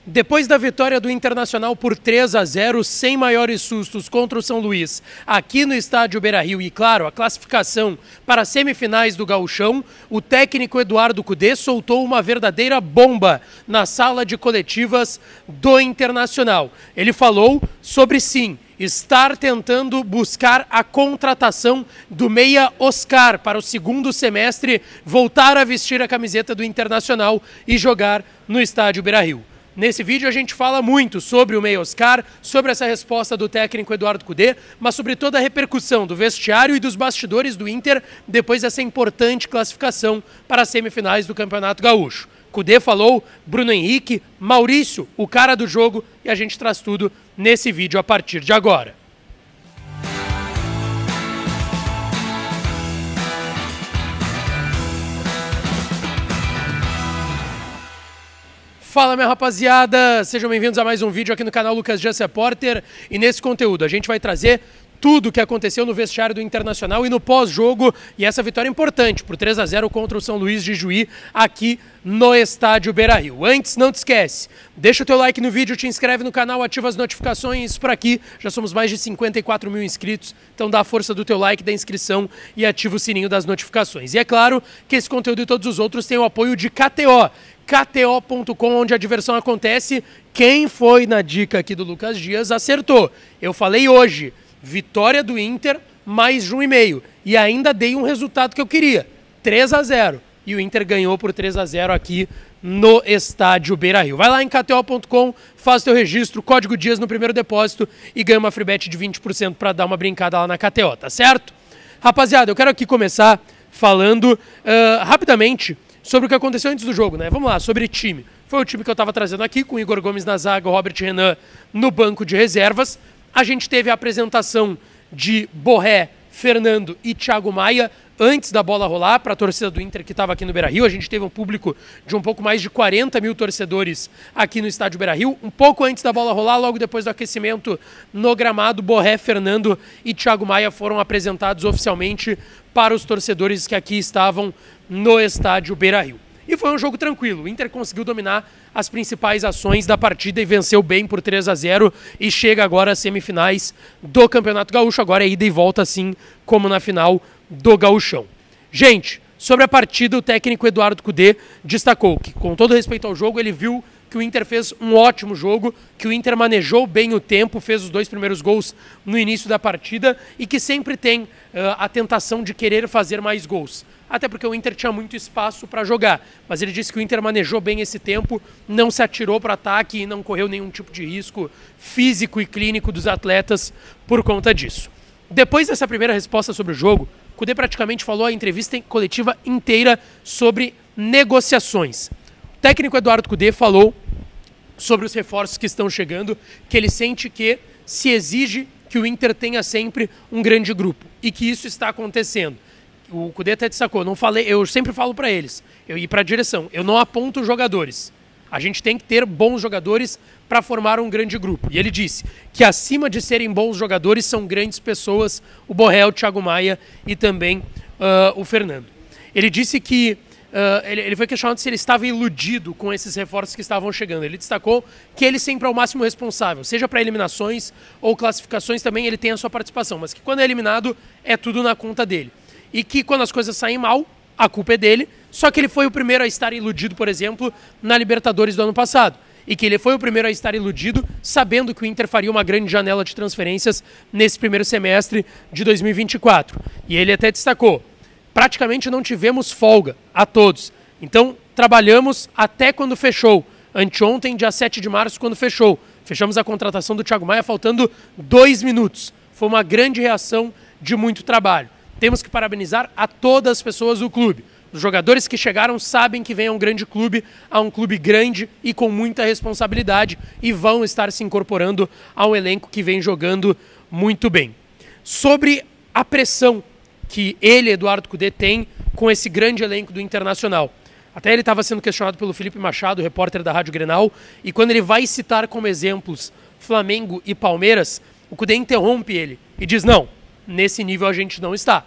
Depois da vitória do Internacional por 3-0, sem maiores sustos contra o São Luís, aqui no estádio Beira-Rio e, claro, a classificação para as semifinais do Gauchão, o técnico Eduardo Cudê soltou uma verdadeira bomba na sala de coletivas do Internacional. Ele falou sobre, sim, estar tentando buscar a contratação do meia Oscar para o segundo semestre, voltar a vestir a camiseta do Internacional e jogar no estádio Beira-Rio. Nesse vídeo a gente fala muito sobre o meia Oscar, sobre essa resposta do técnico Eduardo Cudê, mas sobre toda a repercussão do vestiário e dos bastidores do Inter depois dessa importante classificação para as semifinais do Campeonato Gaúcho. Cudê falou, Bruno Henrique, Maurício, o cara do jogo, e a gente traz tudo nesse vídeo a partir de agora. Fala, minha rapaziada, sejam bem-vindos a mais um vídeo aqui no canal Lucas Dias Repórter, e nesse conteúdo a gente vai trazer tudo o que aconteceu no vestiário do Internacional e no pós-jogo, e essa vitória importante por 3-0 contra o São Luís de Juí aqui no estádio Beira-Rio. Antes, não te esquece, deixa o teu like no vídeo, te inscreve no canal, ativa as notificações por aqui, já somos mais de 54 mil inscritos, então dá a força do teu like, da inscrição e ativa o sininho das notificações. E é claro que esse conteúdo e todos os outros têm o apoio de KTO, KTO.com, onde a diversão acontece. Quem foi na dica aqui do Lucas Dias acertou. Eu falei hoje, vitória do Inter, mais de 1,5. E ainda dei um resultado que eu queria, 3-0. E o Inter ganhou por 3-0 aqui no estádio Beira-Rio. Vai lá em KTO.com, faz teu registro, código Dias no primeiro depósito e ganha uma free bet de 20% para dar uma brincada lá na KTO, tá certo? Rapaziada, eu quero aqui começar falando rapidamente sobre o que aconteceu antes do jogo, né? Vamos lá, sobre time. Foi o time que eu estava trazendo aqui, com o Igor Gomes na zaga, o Robert Renan no banco de reservas. A gente teve a apresentação de Borré, Fernando e Thiago Maia antes da bola rolar para a torcida do Inter que estava aqui no Beira-Rio. A gente teve um público de um pouco mais de 40 mil torcedores aqui no estádio Beira-Rio. Um pouco antes da bola rolar, logo depois do aquecimento no gramado, Borré, Fernando e Thiago Maia foram apresentados oficialmente para os torcedores que aqui estavam no estádio Beira-Rio. E foi um jogo tranquilo, o Inter conseguiu dominar as principais ações da partida e venceu bem por 3-0 e chega agora às semifinais do Campeonato Gaúcho, agora é ida e volta assim como na final do Gauchão. Gente, sobre a partida o técnico Eduardo Cudê destacou que, com todo respeito ao jogo, ele viu que o Inter fez um ótimo jogo, que o Inter manejou bem o tempo, fez os 2 primeiros gols no início da partida e que sempre tem a tentação de querer fazer mais gols. Até porque o Inter tinha muito espaço para jogar, mas ele disse que o Inter manejou bem esse tempo, não se atirou para o ataque e não correu nenhum tipo de risco físico e clínico dos atletas por conta disso. Depois dessa primeira resposta sobre o jogo, o Cudê praticamente falou a entrevista coletiva inteira sobre negociações. O técnico Eduardo Cudê falou sobre os reforços que estão chegando, que ele sente que se exige que o Inter tenha sempre um grande grupo e que isso está acontecendo. O Cudê até destacou, não falei, eu sempre falo para eles, eu ir para a direção, eu não aponto jogadores. A gente tem que ter bons jogadores para formar um grande grupo. E ele disse que acima de serem bons jogadores são grandes pessoas, o Borré, o Thiago Maia e também o Fernando. Ele disse que ele foi questionado se ele estava iludido com esses reforços que estavam chegando. Ele destacou que ele sempre é o máximo responsável, seja para eliminações ou classificações também ele tem a sua participação, mas que quando é eliminado é tudo na conta dele. E que quando as coisas saem mal, a culpa é dele, só que ele foi o primeiro a estar iludido, por exemplo, na Libertadores do ano passado. E que ele foi o primeiro a estar iludido, sabendo que o Inter faria uma grande janela de transferências nesse primeiro semestre de 2024. E ele até destacou, praticamente não tivemos folga a todos. Então, trabalhamos até quando fechou. Anteontem, dia 7 de março, quando fechou. Fechamos a contratação do Thiago Maia faltando 2 minutos. Foi uma grande reação de muito trabalho. Temos que parabenizar a todas as pessoas do clube. Os jogadores que chegaram sabem que vem a um grande clube, a um clube grande e com muita responsabilidade e vão estar se incorporando a um elenco que vem jogando muito bem. Sobre a pressão que ele, Eduardo Cudê, tem com esse grande elenco do Internacional. Até ele estava sendo questionado pelo Felipe Machado, repórter da Rádio Grenal, e quando ele vai citar como exemplos Flamengo e Palmeiras, o Cudê interrompe ele e diz, não, nesse nível a gente não está.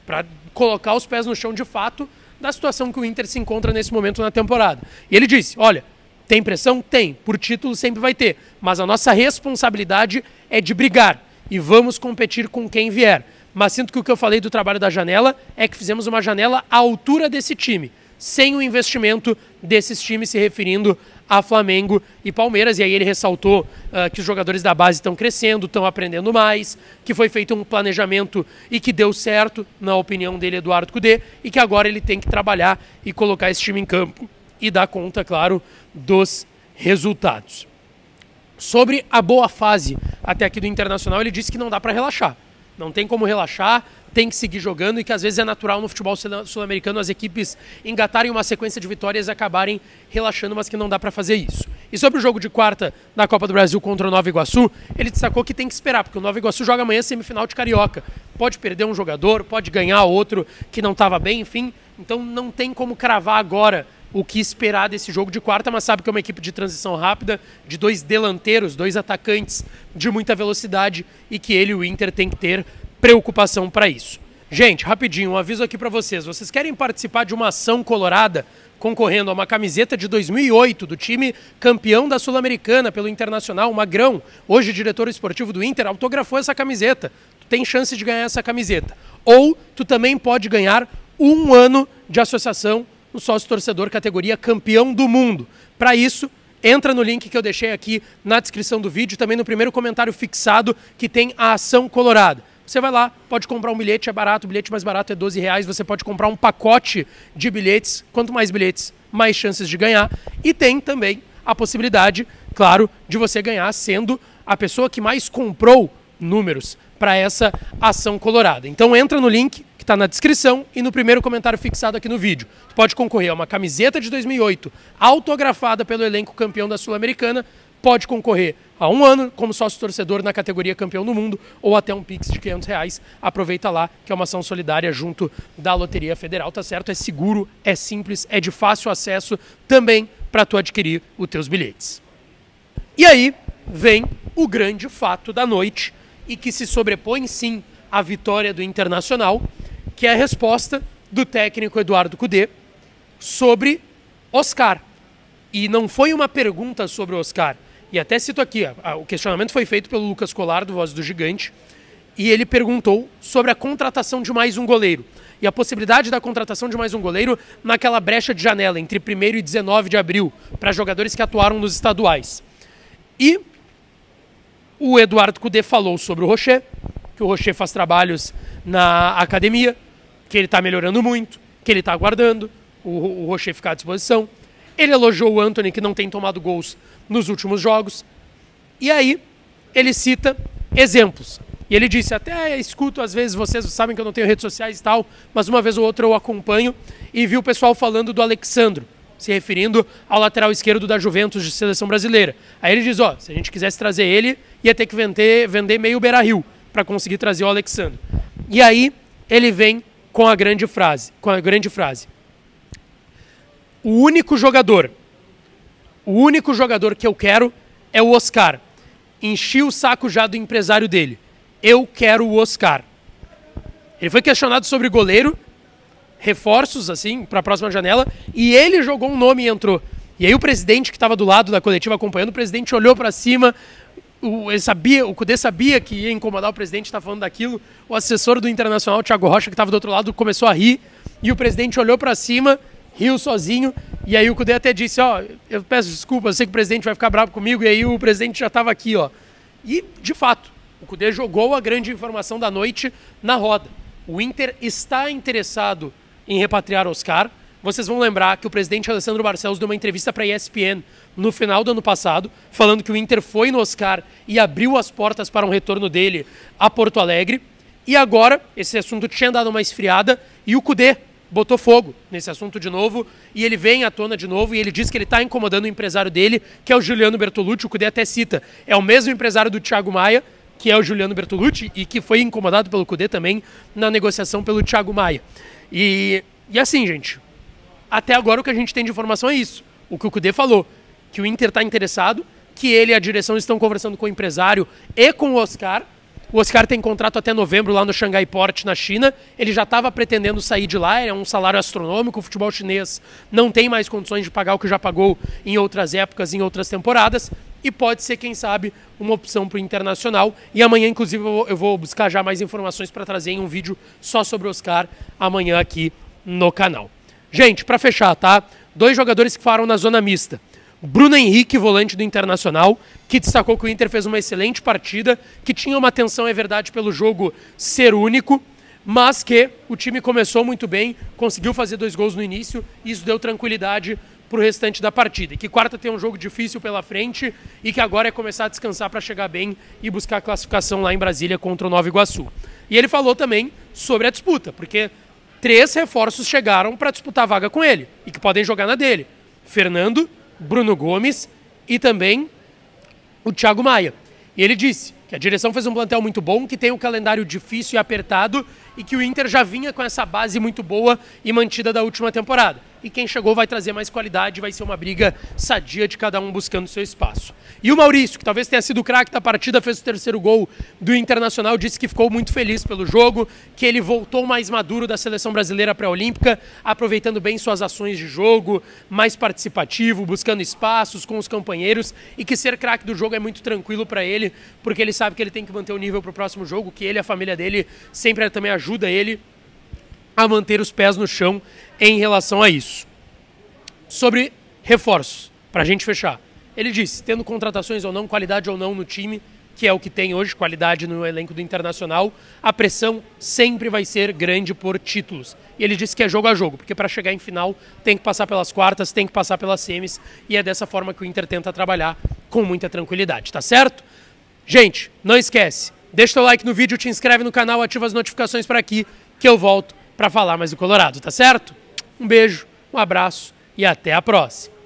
Para colocar os pés no chão de fato da situação que o Inter se encontra nesse momento na temporada. E ele disse, olha, Tem pressão? Tem. Por título sempre vai ter. Mas a nossa responsabilidade é de brigar. E vamos competir com quem vier. Mas sinto que o que eu falei do trabalho da janela é que fizemos uma janela à altura desse time, sem o investimento desses times, se referindo a Flamengo e Palmeiras. E aí ele ressaltou que os jogadores da base estão crescendo, estão aprendendo mais, que foi feito um planejamento e que deu certo, na opinião dele, Eduardo Cudê, e que agora ele tem que trabalhar e colocar esse time em campo e dar conta, claro, dos resultados. Sobre a boa fase até aqui do Internacional, ele disse que não dá para relaxar. Não tem como relaxar, tem que seguir jogando e que às vezes é natural no futebol sul-americano as equipes engatarem uma sequência de vitórias e acabarem relaxando, mas que não dá para fazer isso. E sobre o jogo de quarta da Copa do Brasil contra o Nova Iguaçu, ele destacou que tem que esperar, porque o Nova Iguaçu joga amanhã semifinal de Carioca. Pode perder um jogador, pode ganhar outro que não estava bem, enfim. Então não tem como cravar agora o que esperar desse jogo de quarta, mas sabe que é uma equipe de transição rápida, de 2 delanteiros, 2 atacantes de muita velocidade e que ele e o Inter tem que ter preocupação para isso. Gente, rapidinho, um aviso aqui para vocês. Vocês querem participar de uma ação colorada concorrendo a uma camiseta de 2008 do time campeão da Sul-Americana pelo Internacional, o Magrão, hoje diretor esportivo do Inter, autografou essa camiseta. Tu tem chance de ganhar essa camiseta. Ou tu também pode ganhar 1 ano de associação no sócio torcedor categoria campeão do mundo. Para isso, entra no link que eu deixei aqui na descrição do vídeo, também no primeiro comentário fixado que tem a ação colorada. Você vai lá, pode comprar um bilhete, é barato, o bilhete mais barato é R$12, você pode comprar um pacote de bilhetes, quanto mais bilhetes, mais chances de ganhar. E tem também a possibilidade, claro, de você ganhar sendo a pessoa que mais comprou números para essa ação colorada. Então entra no link que está na descrição e no primeiro comentário fixado aqui no vídeo. Tu pode concorrer a uma camiseta de 2008 autografada pelo elenco campeão da Sul-Americana, pode concorrer a 1 ano como sócio torcedor na categoria campeão do mundo ou até um Pix de R$500. Aproveita lá, que é uma ação solidária junto da Loteria Federal, tá certo? É seguro, é simples, é de fácil acesso também para tu adquirir os teus bilhetes. E aí vem o grande fato da noite e que se sobrepõe sim à vitória do Internacional, que é a resposta do técnico Eduardo Cudê sobre Oscar. E não foi uma pergunta sobre o Oscar. E até cito aqui, o questionamento foi feito pelo Lucas Colar, do Voz do Gigante, e ele perguntou sobre a contratação de mais um goleiro. E a possibilidade da contratação de mais um goleiro naquela brecha de janela, entre 1º e 19 de abril, para jogadores que atuaram nos estaduais. E o Eduardo Cudê falou sobre o Rocher, que o Rocher faz trabalhos na academia, que ele está melhorando muito, que ele está aguardando o Rocher ficar à disposição. Ele elogiou o Antony, que não tem tomado gols nos últimos jogos. E aí, ele cita exemplos. E ele disse, até escuto, às vezes, vocês sabem que eu não tenho redes sociais e tal, mas uma vez ou outra eu acompanho e vi o pessoal falando do Alexandro, se referindo ao lateral esquerdo da Juventus de seleção brasileira. Aí ele diz, ó, se a gente quisesse trazer ele, ia ter que vender meio Beira-Rio para conseguir trazer o Alexandro. E aí, ele vem com a grande frase. O único jogador que eu quero é o Oscar. Enchi o saco já do empresário dele. Eu quero o Oscar. Ele foi questionado sobre goleiro, reforços, assim, para a próxima janela, e ele jogou um nome e entrou. E aí o presidente, que estava do lado da coletiva acompanhando, o presidente olhou para cima, o Cudê sabia que ia incomodar o presidente, está falando daquilo, o assessor do Internacional, o Thiago Rocha, que estava do outro lado, começou a rir, e o presidente olhou para cima, riu sozinho, e aí o Cudê até disse, ó, eu peço desculpa, eu sei que o presidente vai ficar bravo comigo, e aí o presidente já estava aqui, ó. E, de fato, o Cudê jogou a grande informação da noite na roda. O Inter está interessado em repatriar Oscar. Vocês vão lembrar que o presidente Alessandro Barcelos deu uma entrevista para a ESPN no final do ano passado, falando que o Inter foi no Oscar e abriu as portas para um retorno dele a Porto Alegre. E agora, esse assunto tinha dado uma esfriada e o Cudê botou fogo nesse assunto de novo, e ele vem à tona de novo, e ele diz que ele está incomodando o empresário dele, que é o Juliano Bertolucci. O Cudê até cita, é o mesmo empresário do Thiago Maia, que é o Juliano Bertolucci, e que foi incomodado pelo Cudê também na negociação pelo Thiago Maia. E assim, gente, até agora o que a gente tem de informação é isso. O que o Cudê falou, que o Inter está interessado, que ele e a direção estão conversando com o empresário e com o Oscar, O Oscar tem contrato até novembro lá no Shanghai Port, na China. Ele já estava pretendendo sair de lá, é um salário astronômico. O futebol chinês não tem mais condições de pagar o que já pagou em outras épocas, em outras temporadas. E pode ser, quem sabe, uma opção para o Internacional. E amanhã, inclusive, eu vou buscar já mais informações para trazer em um vídeo só sobre o Oscar amanhã aqui no canal. Gente, para fechar, tá? 2 jogadores que falaram na zona mista. Bruno Henrique, volante do Internacional, que destacou que o Inter fez uma excelente partida, que tinha uma atenção, é verdade, pelo jogo ser único, mas que o time começou muito bem, conseguiu fazer 2 gols no início, e isso deu tranquilidade para o restante da partida. E que quarta tem um jogo difícil pela frente e que agora é começar a descansar para chegar bem e buscar a classificação lá em Brasília contra o Nova Iguaçu. E ele falou também sobre a disputa, porque 3 reforços chegaram para disputar a vaga com ele e que podem jogar na dele. Fernando, Bruno Gomes e também o Thiago Maia. E ele disse que a direção fez um plantel muito bom, que tem um calendário difícil e apertado e que o Inter já vinha com essa base muito boa e mantida da última temporada. E quem chegou vai trazer mais qualidade, vai ser uma briga sadia de cada um buscando seu espaço. E o Maurício, que talvez tenha sido o craque da partida, fez o 3º gol do Internacional, disse que ficou muito feliz pelo jogo, que ele voltou mais maduro da seleção brasileira pré-olímpica, aproveitando bem suas ações de jogo, mais participativo, buscando espaços com os companheiros, e que ser craque do jogo é muito tranquilo para ele, porque ele sabe que ele tem que manter o nível para o próximo jogo, que ele e a família dele sempre também ajuda ele a manter os pés no chão em relação a isso. Sobre reforços, para a gente fechar. Ele disse, tendo contratações ou não, qualidade ou não no time, que é o que tem hoje, qualidade no elenco do Internacional, a pressão sempre vai ser grande por títulos. E ele disse que é jogo a jogo, porque para chegar em final tem que passar pelas quartas, tem que passar pelas semis, e é dessa forma que o Inter tenta trabalhar com muita tranquilidade, tá certo? Gente, não esquece, deixa o like no vídeo, te inscreve no canal, ativa as notificações para aqui, que eu volto para falar mais do Colorado, tá certo? Um beijo, um abraço e até a próxima.